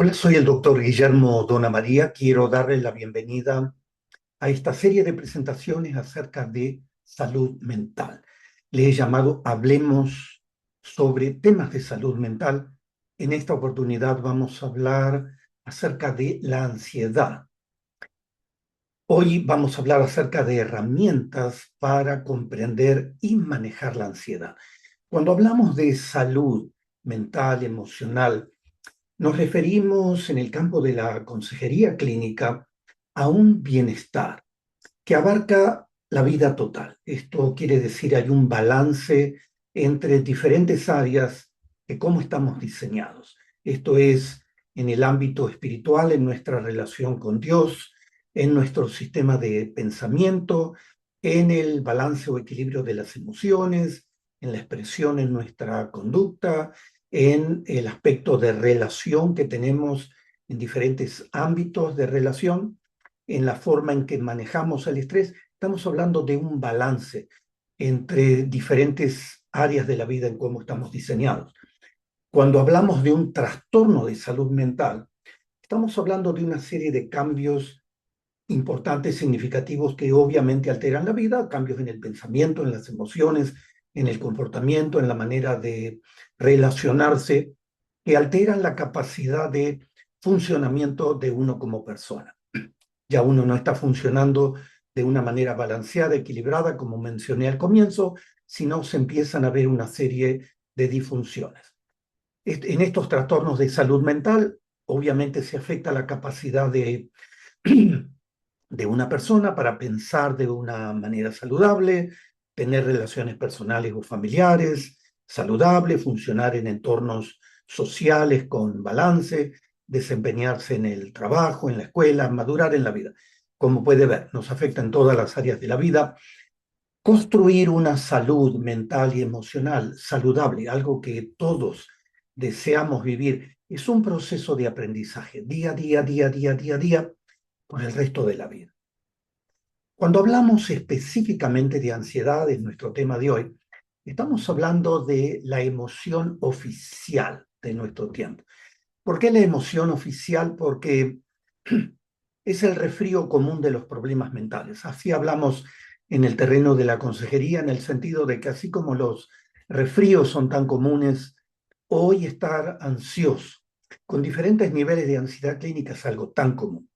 Hola, soy el doctor Guillermo Dona María. Quiero darle la bienvenida a esta serie de presentaciones acerca de salud mental. Le he llamado Hablemos sobre temas de salud mental. En esta oportunidad vamos a hablar acerca de la ansiedad. Hoy vamos a hablar acerca de herramientas para comprender y manejar la ansiedad. Cuando hablamos de salud mental, emocional, nos referimos en el campo de la consejería clínica a un bienestar que abarca la vida total. Esto quiere decir hay un balance entre diferentes áreas de cómo estamos diseñados. Esto es en el ámbito espiritual, en nuestra relación con Dios, en nuestro sistema de pensamiento, en el balance o equilibrio de las emociones, en la expresión en nuestra conducta, en el aspecto de relación que tenemos en diferentes ámbitos de relación, en la forma en que manejamos el estrés. Estamos hablando de un balance entre diferentes áreas de la vida en cómo estamos diseñados. Cuando hablamos de un trastorno de salud mental, estamos hablando de una serie de cambios importantes, significativos, que obviamente alteran la vida, cambios en el pensamiento, en las emociones, en el comportamiento, en la manera de relacionarse, que alteran la capacidad de funcionamiento de uno como persona. Ya uno no está funcionando de una manera balanceada, equilibrada, como mencioné al comienzo, sino se empiezan a ver una serie de disfunciones. En estos trastornos de salud mental, obviamente se afecta la capacidad de una persona para pensar de una manera saludable, tener relaciones personales o familiares saludables, funcionar en entornos sociales con balance, desempeñarse en el trabajo, en la escuela, madurar en la vida. Como puede ver, nos afecta en todas las áreas de la vida. Construir una salud mental y emocional saludable, algo que todos deseamos vivir, es un proceso de aprendizaje, día a día, día a día, día a día, por el resto de la vida. Cuando hablamos específicamente de ansiedad, en nuestro tema de hoy, estamos hablando de la emoción oficial de nuestro tiempo. ¿Por qué la emoción oficial? Porque es el resfrío común de los problemas mentales. Así hablamos en el terreno de la consejería, en el sentido de que así como los resfríos son tan comunes, hoy estar ansioso, con diferentes niveles de ansiedad clínica, es algo tan común.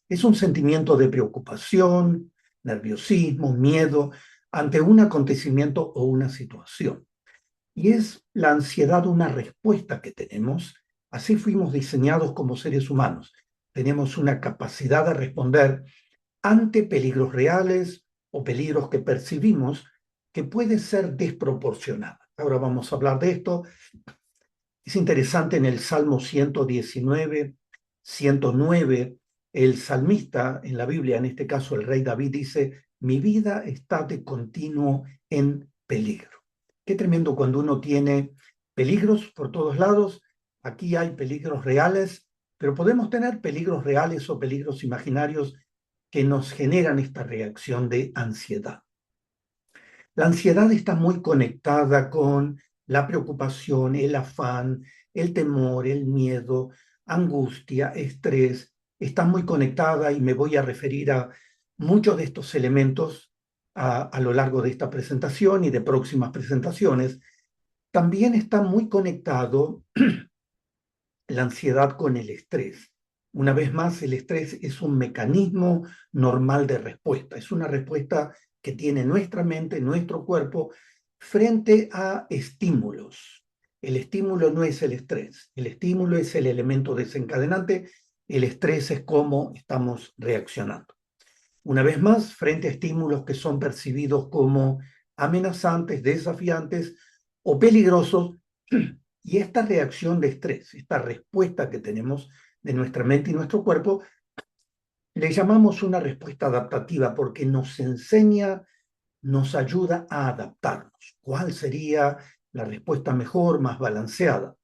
Es un sentimiento de preocupación, nerviosismo, miedo ante un acontecimiento o una situación. Y es la ansiedad una respuesta que tenemos. Así fuimos diseñados como seres humanos. Tenemos una capacidad de responder ante peligros reales o peligros que percibimos que puede ser desproporcionada. Ahora vamos a hablar de esto. Es interesante en el Salmo 119, 109, el salmista en la Biblia, en este caso el rey David, dice: mi vida está de continuo en peligro. Qué tremendo cuando uno tiene peligros por todos lados. Aquí hay peligros reales, pero podemos tener peligros reales o peligros imaginarios que nos generan esta reacción de ansiedad. La ansiedad está muy conectada con la preocupación, el afán, el temor, el miedo, angustia, estrés. Está muy conectada y me voy a referir a muchos de estos elementos a lo largo de esta presentación y de próximas presentaciones. También está muy conectado la ansiedad con el estrés. Una vez más, el estrés es un mecanismo normal de respuesta. Es una respuesta que tiene nuestra mente, nuestro cuerpo, frente a estímulos. El estímulo no es el estrés. El estímulo es el elemento desencadenante. El estrés es cómo estamos reaccionando. Una vez más, frente a estímulos que son percibidos como amenazantes, desafiantes o peligrosos, y esta reacción de estrés, esta respuesta que tenemos de nuestra mente y nuestro cuerpo, le llamamos una respuesta adaptativa porque nos enseña, nos ayuda a adaptarnos. ¿Cuál sería la respuesta mejor, más balanceada?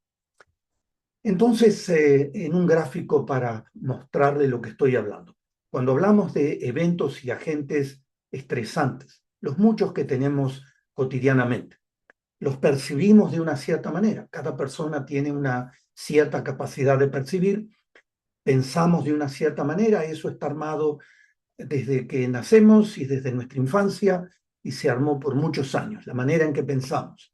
Entonces, en un gráfico para mostrarle lo que estoy hablando. Cuando hablamos de eventos y agentes estresantes, los muchos que tenemos cotidianamente, los percibimos de una cierta manera. Cada persona tiene una cierta capacidad de percibir pensamos de una cierta manera, eso está armado desde que nacemos y desde nuestra infancia y se armó por muchos años, la manera en que pensamos,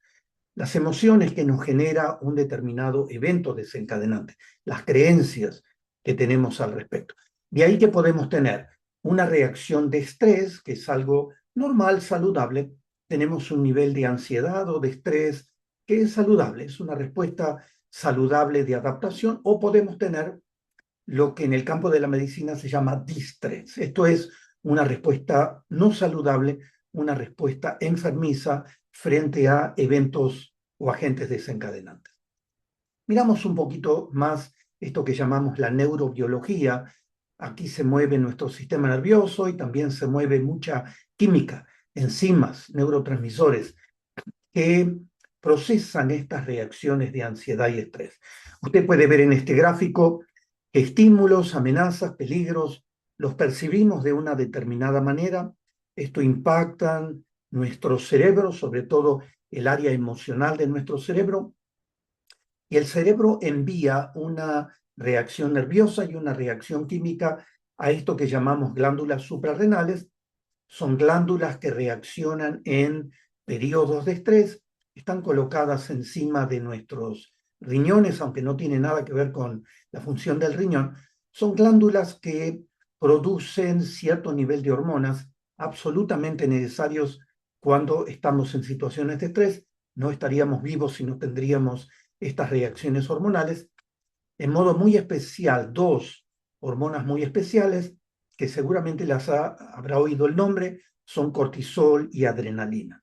las emociones que nos genera un determinado evento desencadenante, las creencias que tenemos al respecto. De ahí que podemos tener una reacción de estrés, que es algo normal, saludable, tenemos un nivel de ansiedad o de estrés que es saludable, es una respuesta saludable de adaptación, o podemos tener lo que en el campo de la medicina se llama distrés. Esto es una respuesta no saludable, una respuesta enfermiza frente a eventos o agentes desencadenantes. Miramos un poquito más esto que llamamos la neurobiología. Aquí se mueve nuestro sistema nervioso y también se mueve mucha química, enzimas, neurotransmisores que procesan estas reacciones de ansiedad y estrés. Usted puede ver en este gráfico que estímulos, amenazas, peligros, los percibimos de una determinada manera. Esto impacta nuestro cerebro, sobre todo el área emocional de nuestro cerebro, y el cerebro envía una reacción nerviosa y una reacción química a esto que llamamos glándulas suprarrenales. Son glándulas que reaccionan en periodos de estrés, están colocadas encima de nuestros riñones, aunque no tiene nada que ver con la función del riñón. Son glándulas que producen cierto nivel de hormonas absolutamente necesarios cuando estamos en situaciones de estrés. No estaríamos vivos si no tendríamos estas reacciones hormonales. En modo muy especial, dos hormonas muy especiales que seguramente habrá oído el nombre, son cortisol y adrenalina.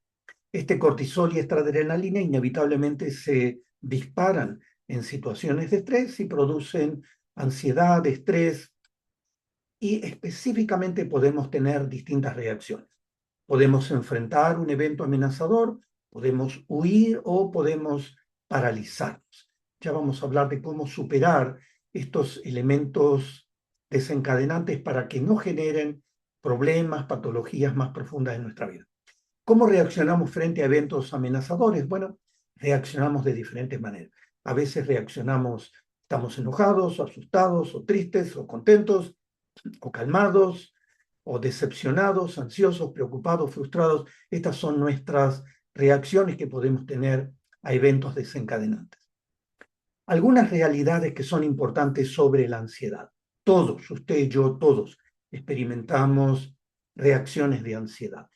Este cortisol y esta adrenalina inevitablemente se disparan en situaciones de estrés y producen ansiedad, estrés, y específicamente podemos tener distintas reacciones. Podemos enfrentar un evento amenazador, podemos huir o podemos paralizarnos. Ya vamos a hablar de cómo superar estos elementos desencadenantes para que no generen problemas, patologías más profundas en nuestra vida. ¿Cómo reaccionamos frente a eventos amenazadores? Bueno, reaccionamos de diferentes maneras. A veces reaccionamos, estamos enojados, o asustados, o tristes, o contentos, o calmados, o decepcionados, ansiosos, preocupados, frustrados. Estas son nuestras reacciones que podemos tener a eventos desencadenantes. Algunas realidades que son importantes sobre la ansiedad. Todos, usted, yo, todos, experimentamos reacciones de ansiedad,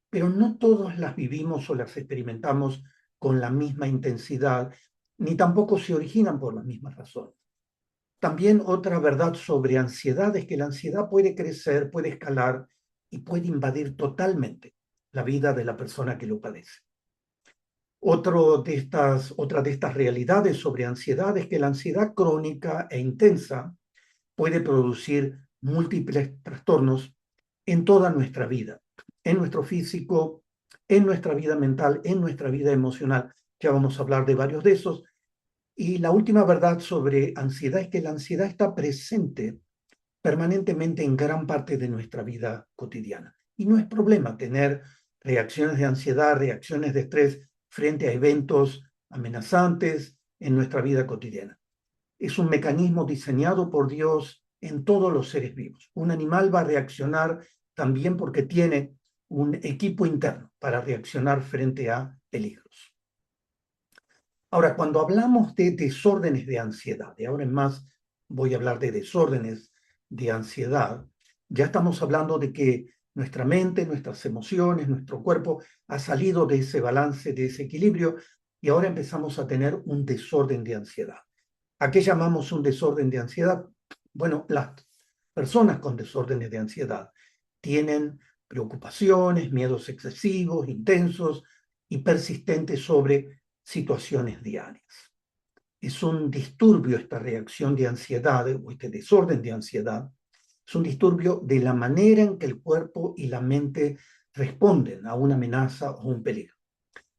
pero no todos las vivimos o las experimentamos con la misma intensidad, ni tampoco se originan por las mismas razones. También otra verdad sobre ansiedad es que la ansiedad puede crecer, puede escalar y puede invadir totalmente la vida de la persona que lo padece. Otra de estas realidades sobre ansiedad es que la ansiedad crónica e intensa puede producir múltiples trastornos en toda nuestra vida, en nuestro físico, en nuestra vida mental, en nuestra vida emocional. Ya vamos a hablar de varios de esos. Y la última verdad sobre ansiedad es que la ansiedad está presente permanentemente en gran parte de nuestra vida cotidiana. Y no es problema tener reacciones de ansiedad, reacciones de estrés frente a eventos amenazantes en nuestra vida cotidiana. Es un mecanismo diseñado por Dios en todos los seres vivos. Un animal va a reaccionar también porque tiene un equipo interno para reaccionar frente a peligros. Ahora, cuando hablamos de desórdenes de ansiedad, de ahora en más voy a hablar de desórdenes de ansiedad, ya estamos hablando de que nuestra mente, nuestras emociones, nuestro cuerpo ha salido de ese balance, de ese equilibrio, y ahora empezamos a tener un desorden de ansiedad. ¿A qué llamamos un desorden de ansiedad? Bueno, las personas con desórdenes de ansiedad tienen preocupaciones, miedos excesivos, intensos y persistentes sobre situaciones diarias. Es un disturbio esta reacción de ansiedad o este desorden de ansiedad. Es un disturbio de la manera en que el cuerpo y la mente responden a una amenaza o un peligro.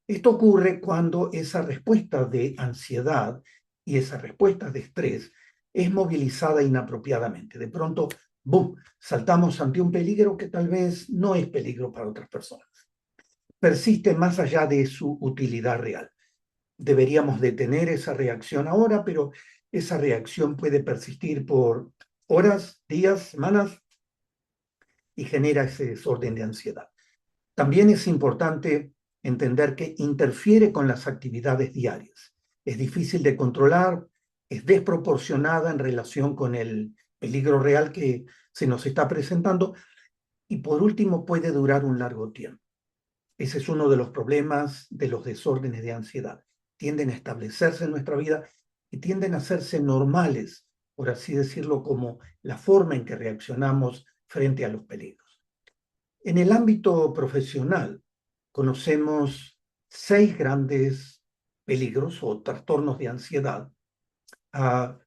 Esto ocurre cuando esa respuesta de ansiedad y esa respuesta de estrés es movilizada inapropiadamente. De pronto, ¡boom!, saltamos ante un peligro que tal vez no es peligro para otras personas. Persiste más allá de su utilidad real. Deberíamos detener esa reacción ahora, pero esa reacción puede persistir por horas, días, semanas, y genera ese desorden de ansiedad. También es importante entender que interfiere con las actividades diarias. Es difícil de controlar, es desproporcionada en relación con el peligro real que se nos está presentando y por último puede durar un largo tiempo. Ese es uno de los problemas de los desórdenes de ansiedad. Tienden a establecerse en nuestra vida y tienden a hacerse normales, por así decirlo, como la forma en que reaccionamos frente a los peligros. En el ámbito profesional, conocemos 6 grandes peligros o trastornos de ansiedad. Ah,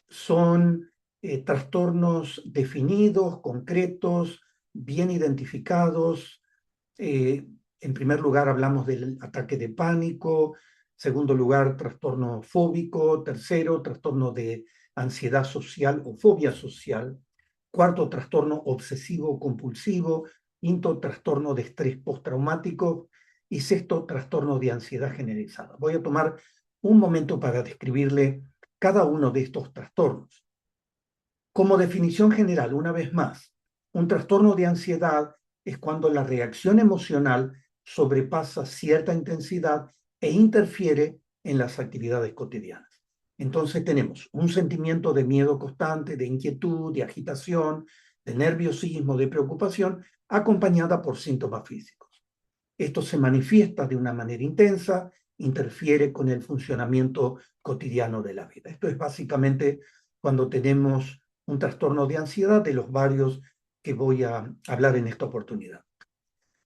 son trastornos definidos, concretos, bien identificados. En primer lugar, hablamos del ataque de pánico. Segundo lugar, trastorno fóbico. Tercero, trastorno de ansiedad social o fobia social. Cuarto, trastorno obsesivo compulsivo. Quinto, trastorno de estrés postraumático. Y sexto, trastorno de ansiedad generalizada. Voy a tomar un momento para describirle cada uno de estos trastornos. Como definición general, una vez más, un trastorno de ansiedad es cuando la reacción emocional sobrepasa cierta intensidad e interfiere en las actividades cotidianas. Entonces tenemos un sentimiento de miedo constante, de inquietud, de agitación, de nerviosismo, de preocupación, acompañada por síntomas físicos. Esto se manifiesta de una manera intensa, interfiere con el funcionamiento cotidiano de la vida. Esto es básicamente cuando tenemos un trastorno de ansiedad de los varios que voy a hablar en esta oportunidad.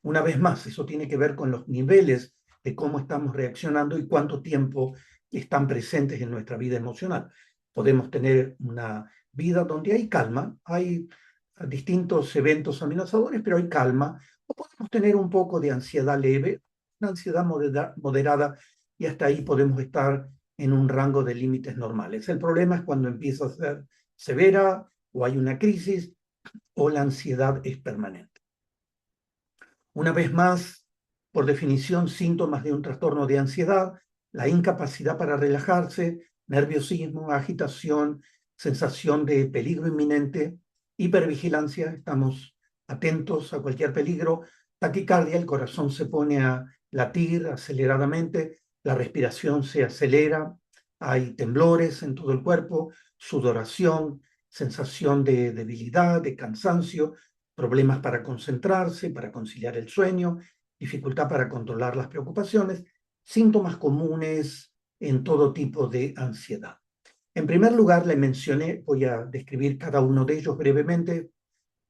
Una vez más, eso tiene que ver con los niveles de cómo estamos reaccionando y cuánto tiempo están presentes en nuestra vida emocional. Podemos tener una vida donde hay calma, hay distintos eventos amenazadores, pero hay calma, o podemos tener un poco de ansiedad leve, una ansiedad moderada, y hasta ahí podemos estar en un rango de límites normales. El problema es cuando empieza a ser severa o hay una crisis o la ansiedad es permanente. Una vez más, por definición, síntomas de un trastorno de ansiedad, la incapacidad para relajarse, nerviosismo, agitación, sensación de peligro inminente, hipervigilancia, estamos atentos a cualquier peligro, taquicardia, el corazón se pone a latir aceleradamente, la respiración se acelera, hay temblores en todo el cuerpo, sudoración, sensación de debilidad, de cansancio, problemas para concentrarse, para conciliar el sueño, dificultad para controlar las preocupaciones, síntomas comunes en todo tipo de ansiedad. En primer lugar, le mencioné, voy a describir cada uno de ellos brevemente,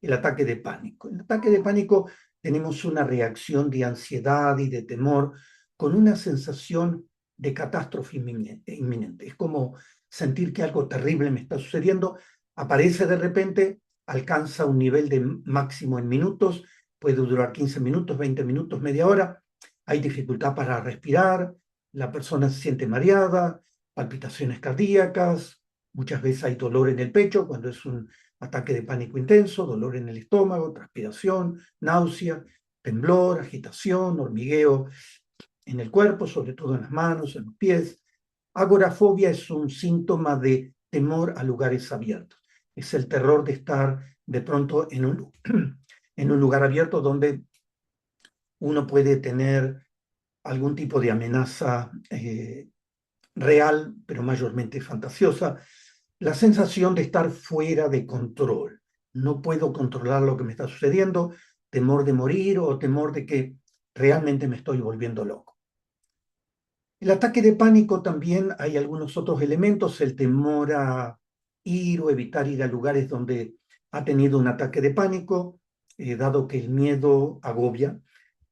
el ataque de pánico. En el ataque de pánico tenemos una reacción de ansiedad y de temor con una sensación de catástrofe inminente. Es como sentir que algo terrible me está sucediendo, aparece de repente, alcanza un nivel de máximo en minutos, puede durar 15 minutos, 20 minutos, media hora, hay dificultad para respirar, la persona se siente mareada, palpitaciones cardíacas, muchas veces hay dolor en el pecho cuando es un ataque de pánico intenso, dolor en el estómago, transpiración, náusea, temblor, agitación, hormigueo en el cuerpo, sobre todo en las manos, en los pies. Agorafobia es un síntoma de temor a lugares abiertos. Es el terror de estar de pronto en un lugar abierto donde uno puede tener algún tipo de amenaza real, pero mayormente fantasiosa. La sensación de estar fuera de control. No puedo controlar lo que me está sucediendo, temor de morir o temor de que realmente me estoy volviendo loco. El ataque de pánico también hay algunos otros elementos, el temor a ir o evitar ir a lugares donde ha tenido un ataque de pánico, dado que el miedo agobia.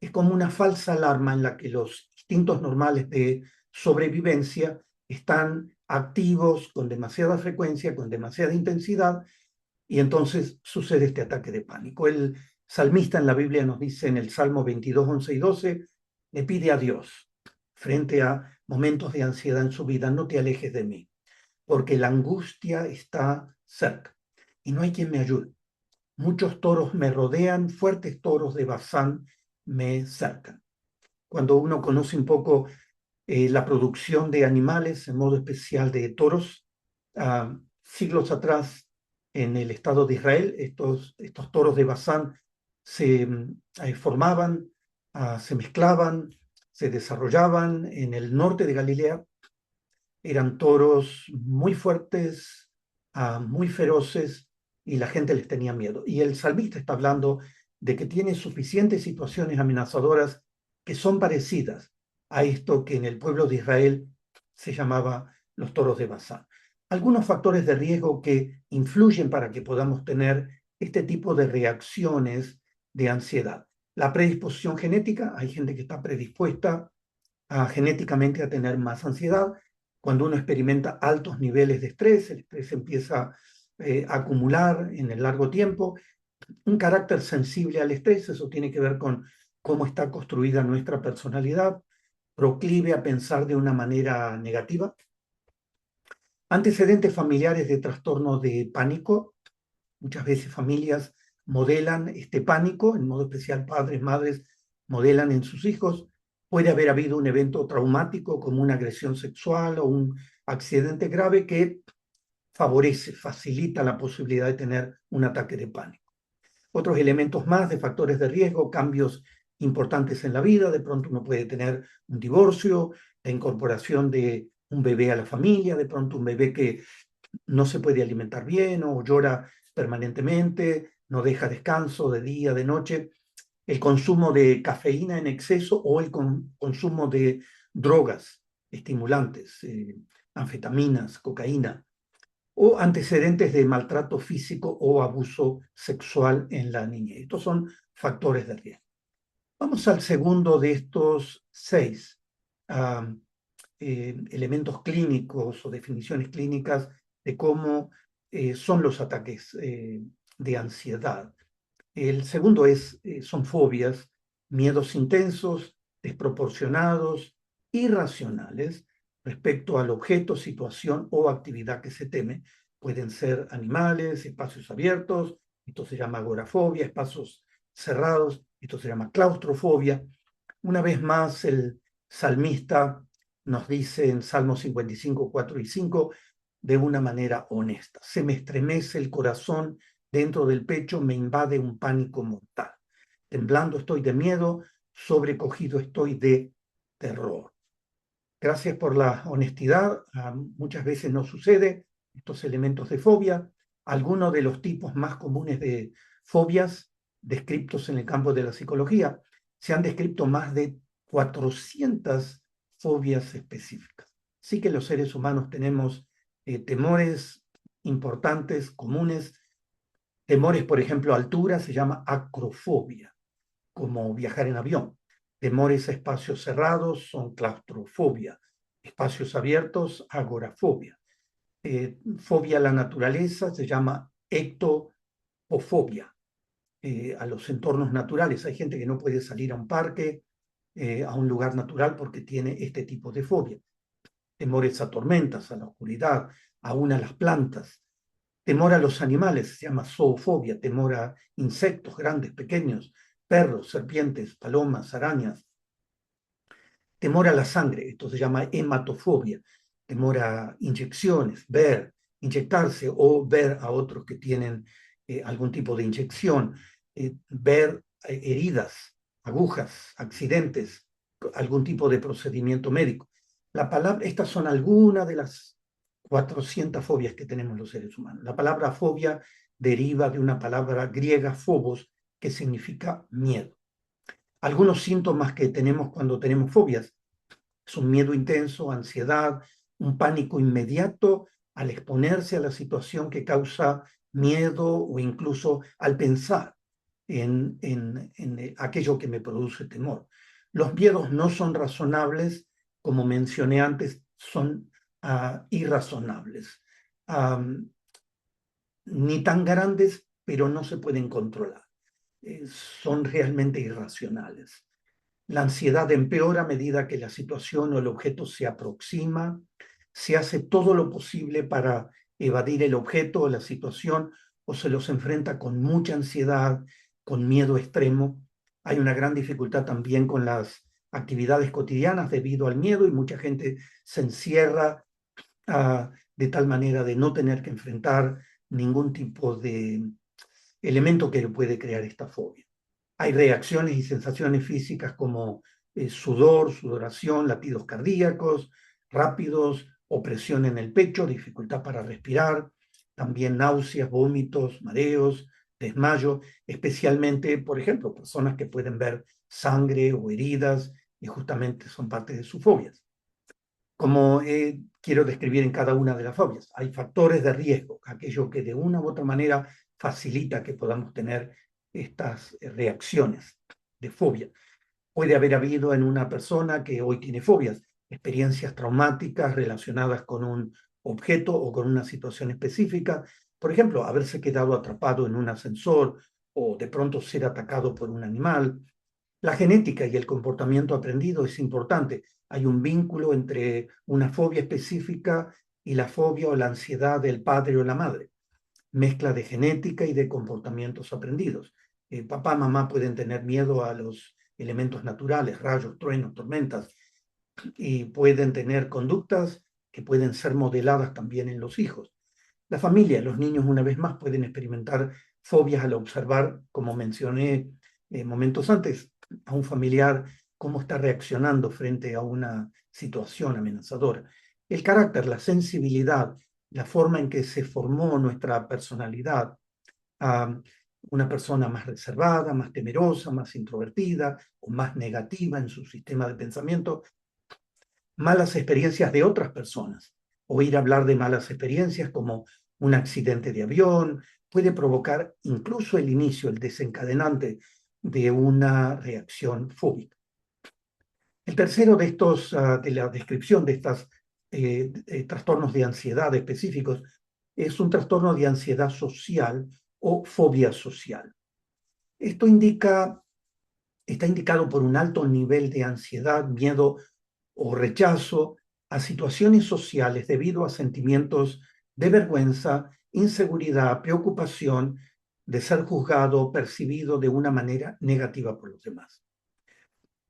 Es como una falsa alarma en la que los instintos normales de sobrevivencia están activos con demasiada frecuencia, con demasiada intensidad, y entonces sucede este ataque de pánico. El salmista en la Biblia nos dice en el Salmo 22, 11 y 12, le pide a Dios, frente a momentos de ansiedad en su vida, no te alejes de mí, porque la angustia está cerca y no hay quien me ayude. Muchos toros me rodean, fuertes toros de Bazán me cercan. Cuando uno conoce un poco la producción de animales, en modo especial de toros, siglos atrás en el Estado de Israel. Estos toros de Bazán se formaban, se mezclaban, se desarrollaban en el norte de Galilea. Eran toros muy fuertes, muy feroces, y la gente les tenía miedo. Y el salmista está hablando de que tiene suficientes situaciones amenazadoras que son parecidas a esto que en el pueblo de Israel se llamaba los toros de Bazán. Algunos factores de riesgo que influyen para que podamos tener este tipo de reacciones de ansiedad. La predisposición genética, hay gente que está predispuesta genéticamente a tener más ansiedad. Cuando uno experimenta altos niveles de estrés, el estrés empieza a acumular en el largo tiempo. Un carácter sensible al estrés, eso tiene que ver con cómo está construida nuestra personalidad, proclive a pensar de una manera negativa. Antecedentes familiares de trastornos de pánico. Muchas veces familias modelan este pánico, en modo especial padres, madres, modelan en sus hijos. Puede haber habido un evento traumático como una agresión sexual o un accidente grave que favorece, facilita la posibilidad de tener un ataque de pánico. Otros elementos más de factores de riesgo, cambios importantes en la vida. De pronto uno puede tener un divorcio, la incorporación de un bebé a la familia, de pronto un bebé que no se puede alimentar bien o llora permanentemente, no deja descanso de día, de noche, el consumo de cafeína en exceso o el consumo de drogas estimulantes, anfetaminas, cocaína, o antecedentes de maltrato físico o abuso sexual en la niñez. Estos son factores de riesgo. Vamos al segundo de estos 6 elementos clínicos o definiciones clínicas de cómo son los ataques de ansiedad. El segundo son fobias, miedos intensos, desproporcionados, irracionales respecto al objeto, situación o actividad que se teme. Pueden ser animales, espacios abiertos, esto se llama agorafobia, espacios cerrados, esto se llama claustrofobia. Una vez más, el salmista nos dice en Salmos 55, 4 y 5, de una manera honesta: se me estremece el corazón dentro del pecho, me invade un pánico mortal. Temblando estoy de miedo, sobrecogido estoy de terror. Gracias por la honestidad. Muchas veces no sucede estos elementos de fobia. Algunos de los tipos más comunes de fobias descritos en el campo de la psicología. Se han descrito más de 400 fobias específicas. Sí que los seres humanos tenemos temores importantes, comunes. Temores, por ejemplo, a altura se llama acrofobia, como viajar en avión. Temores a espacios cerrados son claustrofobia. Espacios abiertos, agorafobia. Fobia a la naturaleza se llama ectopofobia. A los entornos naturales. Hay gente que no puede salir a un parque, a un lugar natural, porque tiene este tipo de fobia. Temores a tormentas, a la oscuridad, aún a las plantas. Temor a los animales se llama zoofobia. Temor a insectos grandes, pequeños, perros, serpientes, palomas, arañas. Temor a la sangre, esto se llama hematofobia. Temor a inyecciones, ver, inyectarse o ver a otros que tienen algún tipo de inyección, ver heridas, agujas, accidentes, algún tipo de procedimiento médico. Estas son algunas de las 400 fobias que tenemos los seres humanos. La palabra fobia deriva de una palabra griega, phobos, que significa miedo. Algunos síntomas que tenemos cuando tenemos fobias es un miedo intenso, ansiedad, un pánico inmediato al exponerse a la situación que causa miedo, o incluso al pensar en aquello que me produce temor. Los miedos no son razonables, como mencioné antes, son irrazonables. Ni tan grandes, pero no se pueden controlar. Son realmente irracionales. La ansiedad empeora a medida que la situación o el objeto se aproxima. Se hace todo lo posible para evadir el objeto o la situación, o se los enfrenta con mucha ansiedad, con miedo extremo. Hay una gran dificultad también con las actividades cotidianas debido al miedo, y mucha gente se encierra de tal manera de no tener que enfrentar ningún tipo de elemento que puede crear esta fobia. Hay reacciones y sensaciones físicas como sudor, sudoración, latidos cardíacos rápidos, opresión en el pecho, dificultad para respirar, también náuseas, vómitos, mareos, desmayo, especialmente, por ejemplo, personas que pueden ver sangre o heridas y justamente son parte de sus fobias. Como quiero describir en cada una de las fobias, hay factores de riesgo, aquello que de una u otra manera facilita que podamos tener estas reacciones de fobia. Puede haber habido en una persona que hoy tiene fobias, experiencias traumáticas relacionadas con un objeto o con una situación específica. Por ejemplo, haberse quedado atrapado en un ascensor o de pronto ser atacado por un animal. La genética y el comportamiento aprendido es importante. Hay un vínculo entre una fobia específica y la fobia o la ansiedad del padre o la madre. Mezcla de genética y de comportamientos aprendidos. Papá, mamá pueden tener miedo a los elementos naturales, rayos, truenos, tormentas, y pueden tener conductas que pueden ser modeladas también en los hijos. La familia, los niños una vez más pueden experimentar fobias al observar, como mencioné momentos antes, a un familiar cómo está reaccionando frente a una situación amenazadora. El carácter, la sensibilidad, la forma en que se formó nuestra personalidad, a una persona más reservada, más temerosa, más introvertida o más negativa en su sistema de pensamiento, malas experiencias de otras personas. Oír hablar de malas experiencias como un accidente de avión puede provocar incluso el inicio, el desencadenante de una reacción fóbica. El tercero de estos, de la descripción de estos trastornos de ansiedad específicos, es un trastorno de ansiedad social o fobia social. Esto está indicado por un alto nivel de ansiedad, miedo o rechazo a situaciones sociales debido a sentimientos de vergüenza, inseguridad, preocupación de ser juzgado o percibido de una manera negativa por los demás.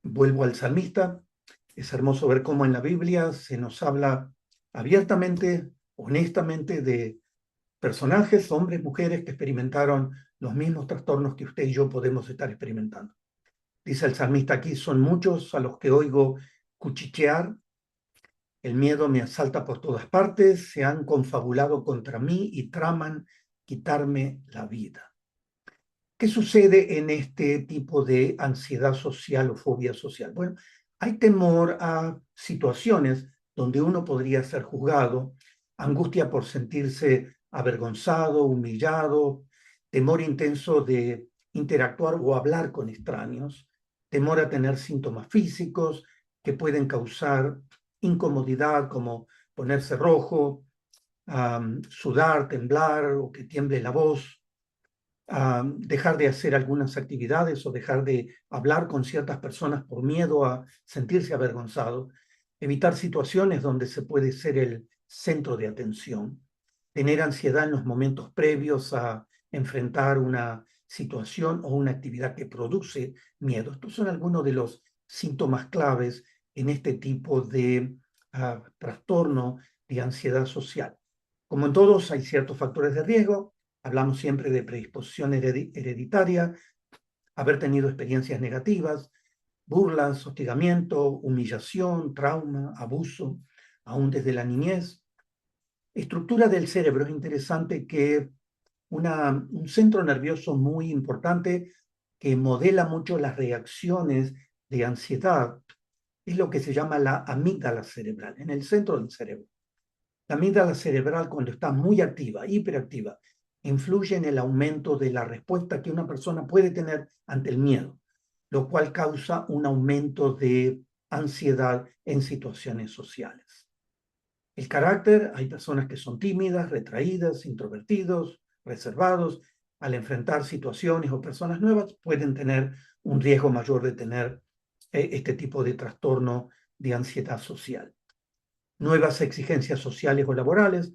Vuelvo al salmista. Es hermoso ver cómo en la Biblia se nos habla abiertamente, honestamente, de personajes, hombres, mujeres que experimentaron los mismos trastornos que usted y yo podemos estar experimentando. Dice el salmista aquí, son muchos a los que oigo cuchichear, el miedo me asalta por todas partes, se han confabulado contra mí y traman quitarme la vida. ¿Qué sucede en este tipo de ansiedad social o fobia social? Bueno, hay temor a situaciones donde uno podría ser juzgado, angustia por sentirse avergonzado, humillado, temor intenso de interactuar o hablar con extraños, temor a tener síntomas físicos que pueden causar incomodidad como ponerse rojo, sudar, temblar o que tiemble la voz, dejar de hacer algunas actividades o dejar de hablar con ciertas personas por miedo a sentirse avergonzado, evitar situaciones donde se puede ser el centro de atención, tener ansiedad en los momentos previos a enfrentar una situación o una actividad que produce miedo. Estos son algunos de los síntomas claves en este tipo de trastorno de ansiedad social. Como en todos, hay ciertos factores de riesgo. Hablamos siempre de predisposición hereditaria, haber tenido experiencias negativas, burlas, hostigamiento, humillación, trauma, abuso, aún desde la niñez. Estructura del cerebro. Es interesante que un centro nervioso muy importante que modela mucho las reacciones de ansiedad es lo que se llama la amígdala cerebral, en el centro del cerebro. La amígdala cerebral, cuando está muy activa, hiperactiva, influye en el aumento de la respuesta que una persona puede tener ante el miedo, lo cual causa un aumento de ansiedad en situaciones sociales. El carácter, hay personas que son tímidas, retraídas, introvertidos, reservados. Al enfrentar situaciones o personas nuevas, pueden tener un riesgo mayor de tener este tipo de trastorno de ansiedad social. Nuevas exigencias sociales o laborales.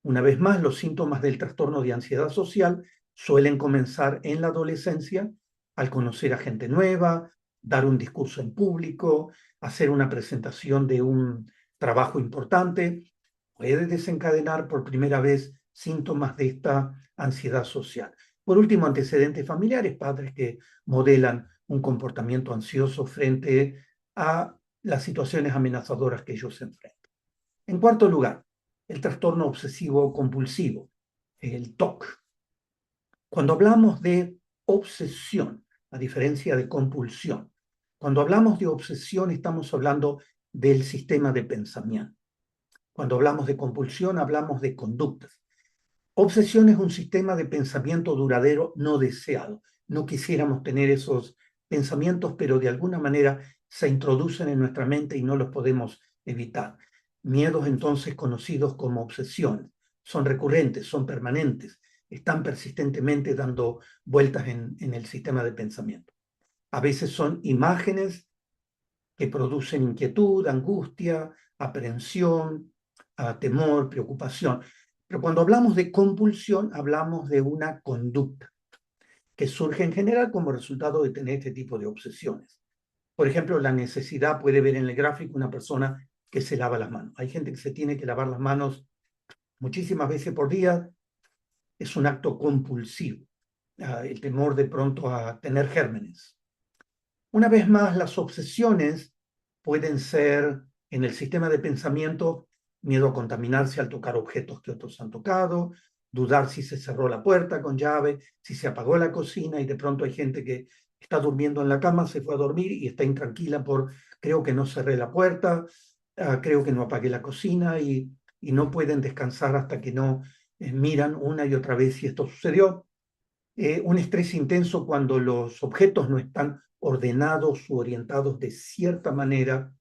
Una vez más, los síntomas del trastorno de ansiedad social suelen comenzar en la adolescencia al conocer a gente nueva, dar un discurso en público, hacer una presentación de un trabajo importante. Puede desencadenar por primera vez síntomas de esta ansiedad social. Por último, antecedentes familiares, padres que modelan un comportamiento ansioso frente a las situaciones amenazadoras que ellos enfrentan. En cuarto lugar, el trastorno obsesivo compulsivo, el TOC. Cuando hablamos de obsesión, a diferencia de compulsión, cuando hablamos de obsesión estamos hablando del sistema de pensamiento. Cuando hablamos de compulsión hablamos de conductas. Obsesión es un sistema de pensamiento duradero no deseado. No quisiéramos tener esos pensamientos, pero de alguna manera se introducen en nuestra mente y no los podemos evitar. Miedos entonces conocidos como obsesiones. Son recurrentes, son permanentes, están persistentemente dando vueltas en el sistema de pensamiento. A veces son imágenes que producen inquietud, angustia, aprehensión, temor, preocupación. Pero cuando hablamos de compulsión, hablamos de una conducta que surge en general como resultado de tener este tipo de obsesiones. Por ejemplo, la necesidad, puede ver en el gráfico una persona que se lava las manos. Hay gente que se tiene que lavar las manos muchísimas veces por día. Es un acto compulsivo. El temor de pronto a tener gérmenes. Una vez más, las obsesiones pueden ser en el sistema de pensamiento miedo a contaminarse al tocar objetos que otros han tocado, dudar si se cerró la puerta con llave, si se apagó la cocina y de pronto hay gente que está durmiendo en la cama, se fue a dormir y está intranquila por creo que no cerré la puerta, creo que no apagué la cocina y no pueden descansar hasta que no miran una y otra vez si esto sucedió. Un estrés intenso cuando los objetos no están ordenados u orientados de cierta manera,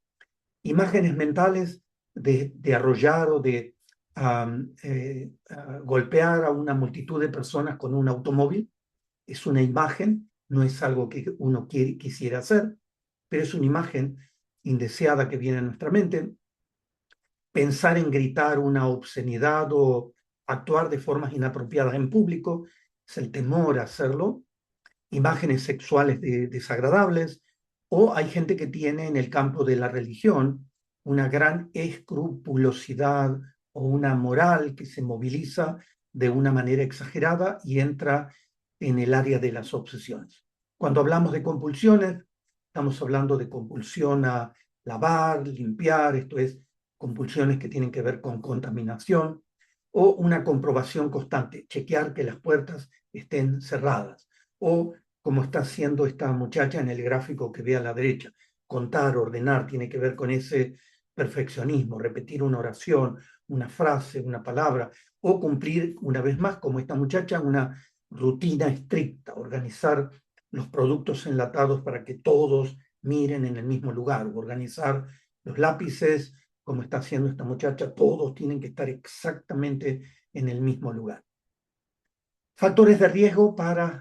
imágenes mentales de arrollar o de golpear a una multitud de personas con un automóvil. Es una imagen, no es algo que uno quisiera hacer, pero es una imagen indeseada que viene a nuestra mente. Pensar en gritar una obscenidad o actuar de formas inapropiadas en público, es el temor a hacerlo. Imágenes sexuales desagradables, o hay gente que tiene en el campo de la religión una gran escrupulosidad o una moral que se moviliza de una manera exagerada y entra en el área de las obsesiones. Cuando hablamos de compulsiones, estamos hablando de compulsión a lavar, limpiar, esto es, compulsiones que tienen que ver con contaminación, o una comprobación constante, chequear que las puertas estén cerradas, o como está haciendo esta muchacha en el gráfico que ve a la derecha, contar, ordenar, tiene que ver con ese perfeccionismo, repetir una oración, una frase, una palabra, o cumplir una vez más, como esta muchacha, una rutina estricta, organizar los productos enlatados para que todos miren en el mismo lugar, organizar los lápices, como está haciendo esta muchacha, todos tienen que estar exactamente en el mismo lugar. Factores de riesgo para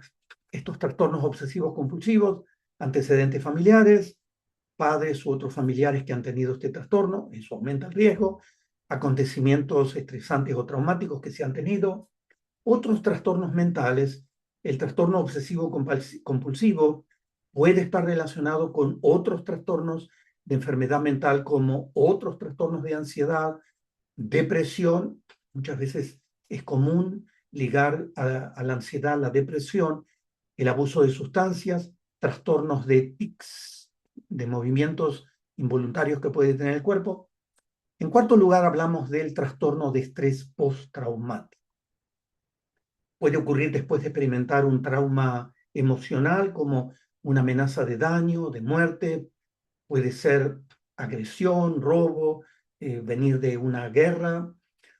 estos trastornos obsesivos compulsivos, antecedentes familiares, padres u otros familiares que han tenido este trastorno, eso aumenta el riesgo, acontecimientos estresantes o traumáticos que se han tenido, otros trastornos mentales, el trastorno obsesivo compulsivo puede estar relacionado con otros trastornos de enfermedad mental como otros trastornos de ansiedad, depresión. Muchas veces es común ligar a la ansiedad, la depresión, el abuso de sustancias, trastornos de tics, de movimientos involuntarios que puede tener el cuerpo. En cuarto lugar, hablamos del trastorno de estrés postraumático. Puede ocurrir después de experimentar un trauma emocional como una amenaza de daño, de muerte, puede ser agresión, robo, venir de una guerra,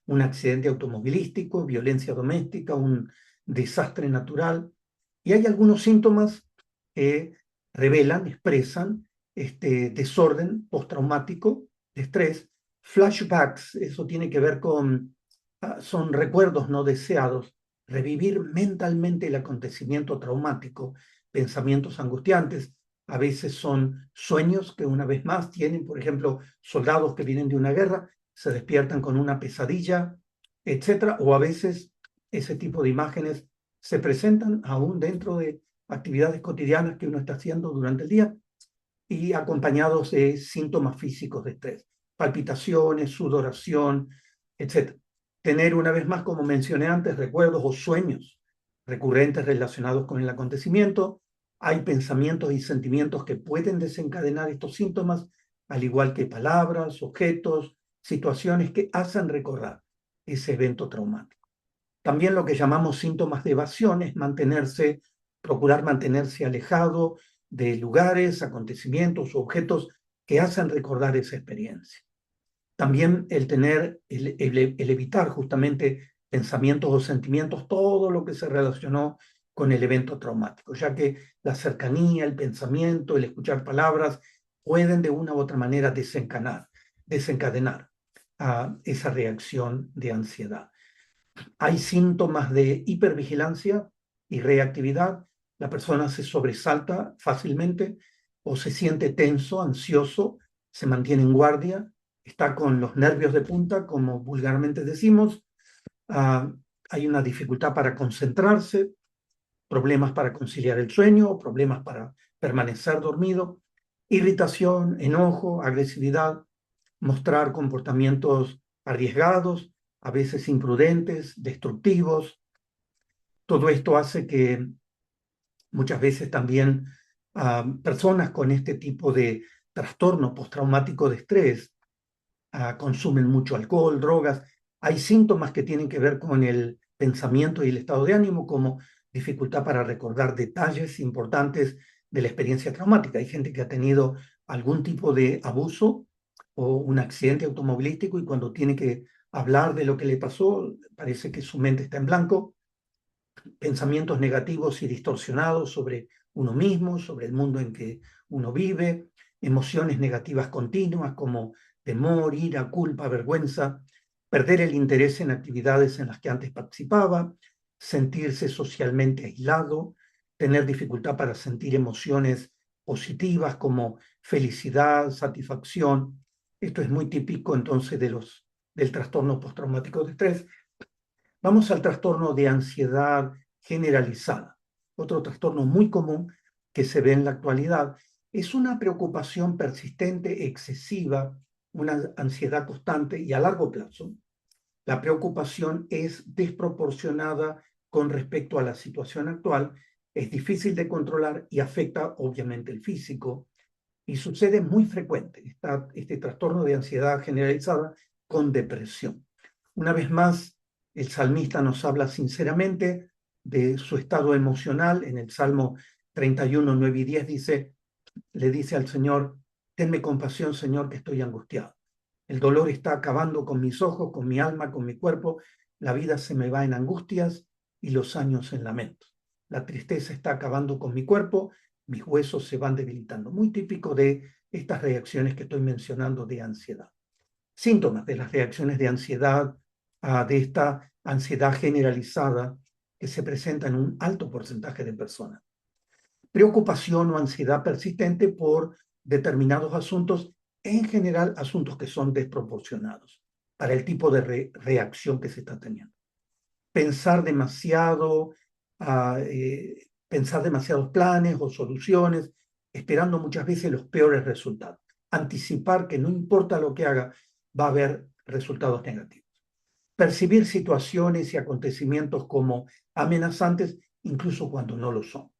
un accidente automovilístico, violencia doméstica, un desastre natural. Y hay algunos síntomas que revelan, expresan este desorden postraumático de estrés. Flashbacks, eso tiene que ver con, son recuerdos no deseados, revivir mentalmente el acontecimiento traumático, pensamientos angustiantes, a veces son sueños que una vez más tienen, por ejemplo, soldados que vienen de una guerra, se despiertan con una pesadilla, etcétera, o a veces ese tipo de imágenes se presentan aún dentro de actividades cotidianas que uno está haciendo durante el día y acompañados de síntomas físicos de estrés, palpitaciones, sudoración, etcétera. Tener, una vez más, como mencioné antes, recuerdos o sueños recurrentes relacionados con el acontecimiento. Hay pensamientos y sentimientos que pueden desencadenar estos síntomas, al igual que palabras, objetos, situaciones que hacen recordar ese evento traumático. También lo que llamamos síntomas de evasión es procurar mantenerse alejado de lugares, acontecimientos o objetos que hacen recordar esa experiencia. También el evitar justamente pensamientos o sentimientos, todo lo que se relacionó con el evento traumático, ya que la cercanía, el pensamiento, el escuchar palabras pueden de una u otra manera desencadenar esa reacción de ansiedad. Hay síntomas de hipervigilancia y reactividad. La persona se sobresalta fácilmente o se siente tenso, ansioso, se mantiene en guardia, está con los nervios de punta, como vulgarmente decimos. Hay una dificultad para concentrarse, problemas para conciliar el sueño, problemas para permanecer dormido, irritación, enojo, agresividad, mostrar comportamientos arriesgados, a veces imprudentes, destructivos. Todo esto hace que muchas veces también personas con este tipo de trastorno postraumático de estrés consumen mucho alcohol, drogas. Hay síntomas que tienen que ver con el pensamiento y el estado de ánimo, como dificultad para recordar detalles importantes de la experiencia traumática. Hay gente que ha tenido algún tipo de abuso o un accidente automovilístico y cuando tiene que hablar de lo que le pasó, parece que su mente está en blanco. Pensamientos negativos y distorsionados sobre uno mismo, sobre el mundo en que uno vive, emociones negativas continuas como temor, ira, culpa, vergüenza, perder el interés en actividades en las que antes participaba, sentirse socialmente aislado, tener dificultad para sentir emociones positivas como felicidad, satisfacción. Esto es muy típico entonces del trastorno postraumático de estrés. Vamos al trastorno de ansiedad generalizada. Otro trastorno muy común que se ve en la actualidad es una preocupación persistente, excesiva, una ansiedad constante y a largo plazo. La preocupación es desproporcionada con respecto a la situación actual, es difícil de controlar y afecta obviamente el físico y sucede muy frecuente este trastorno de ansiedad generalizada con depresión. Una vez más, el salmista nos habla sinceramente de su estado emocional. En el Salmo 31, 9 y 10 le dice al Señor, tenme compasión, Señor, que estoy angustiado. El dolor está acabando con mis ojos, con mi alma, con mi cuerpo. La vida se me va en angustias y los años en lamentos. La tristeza está acabando con mi cuerpo, mis huesos se van debilitando. Muy típico de estas reacciones que estoy mencionando de ansiedad. Síntomas de las reacciones de ansiedad, de esta ansiedad generalizada que se presenta en un alto porcentaje de personas. Preocupación o ansiedad persistente por determinados asuntos, en general asuntos que son desproporcionados para el tipo de reacción que se está teniendo. Pensar pensar demasiados planes o soluciones, esperando muchas veces los peores resultados. Anticipar que no importa lo que haga, va a haber resultados negativos. Percibir situaciones y acontecimientos como amenazantes, incluso cuando no lo son.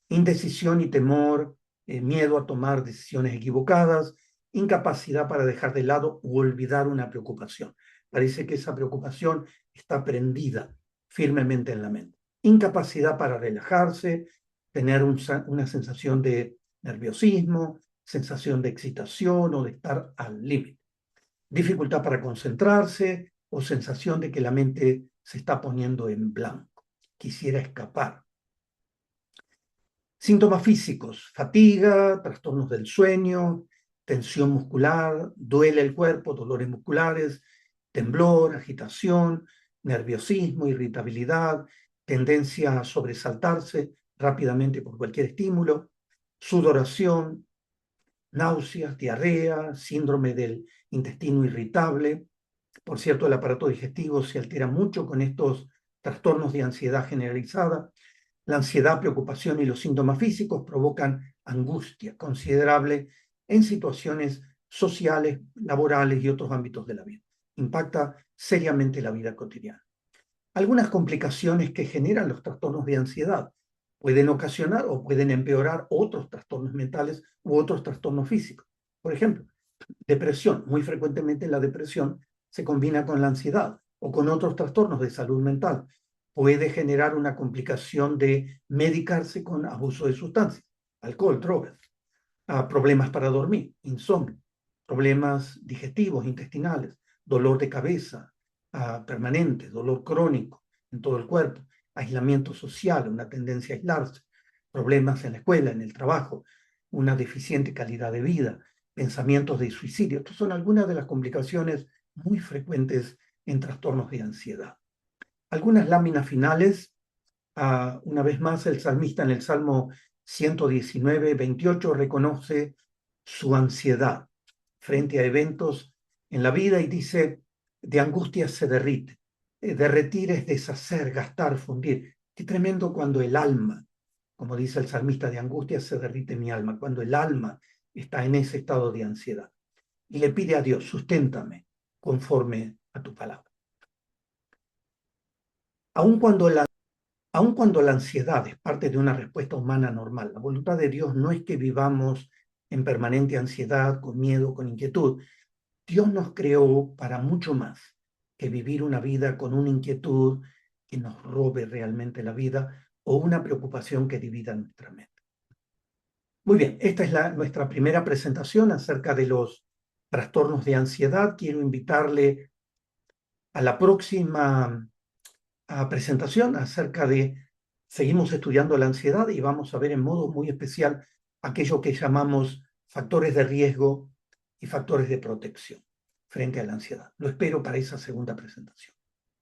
Indecisión y temor, miedo a tomar decisiones equivocadas, incapacidad para dejar de lado o olvidar una preocupación. Parece que esa preocupación está prendida firmemente en la mente. Incapacidad para relajarse, tener una sensación de nerviosismo, sensación de excitación o de estar al límite. Dificultad para concentrarse o sensación de que la mente se está poniendo en blanco. Quisiera escapar. Síntomas físicos, fatiga, trastornos del sueño, tensión muscular, duele el cuerpo, dolores musculares, temblor, agitación, nerviosismo, irritabilidad, tendencia a sobresaltarse rápidamente por cualquier estímulo, sudoración, náuseas, diarrea, síndrome del intestino irritable. Por cierto, el aparato digestivo se altera mucho con estos trastornos de ansiedad generalizada. La ansiedad, preocupación y los síntomas físicos provocan angustia considerable en situaciones sociales, laborales y otros ámbitos de la vida. impacta seriamente la vida cotidiana. Algunas complicaciones que generan los trastornos de ansiedad pueden ocasionar o pueden empeorar otros trastornos mentales u otros trastornos físicos. Por ejemplo, depresión. Muy frecuentemente la depresión se combina con la ansiedad o con otros trastornos de salud mental. Puede generar una complicación de medicarse con abuso de sustancias, alcohol, drogas, problemas para dormir, insomnio, problemas digestivos, intestinales, dolor de cabeza permanente, dolor crónico en todo el cuerpo, aislamiento social, una tendencia a aislarse, problemas en la escuela, en el trabajo, una deficiente calidad de vida, pensamientos de suicidio. Estas son algunas de las complicaciones muy frecuentes en trastornos de ansiedad. Algunas láminas finales, una vez más el salmista en el Salmo 119, 28 reconoce su ansiedad frente a eventos en la vida y dice, de angustia se derrite. Derretir es deshacer, gastar, fundir. Qué tremendo cuando el alma, como dice el salmista, de angustia se derrite mi alma, cuando el alma está en ese estado de ansiedad. Y le pide a Dios, susténtame conforme a tu palabra. Aun cuando la ansiedad es parte de una respuesta humana normal, la voluntad de Dios no es que vivamos en permanente ansiedad, con miedo, con inquietud. Dios nos creó para mucho más que vivir una vida con una inquietud que nos robe realmente la vida o una preocupación que divida nuestra mente. Muy bien, esta es nuestra primera presentación acerca de los trastornos de ansiedad. Quiero invitarle a la próxima presentación acerca de, seguimos estudiando la ansiedad y vamos a ver en modo muy especial aquello que llamamos factores de riesgo y factores de protección frente a la ansiedad. Lo espero para esa segunda presentación.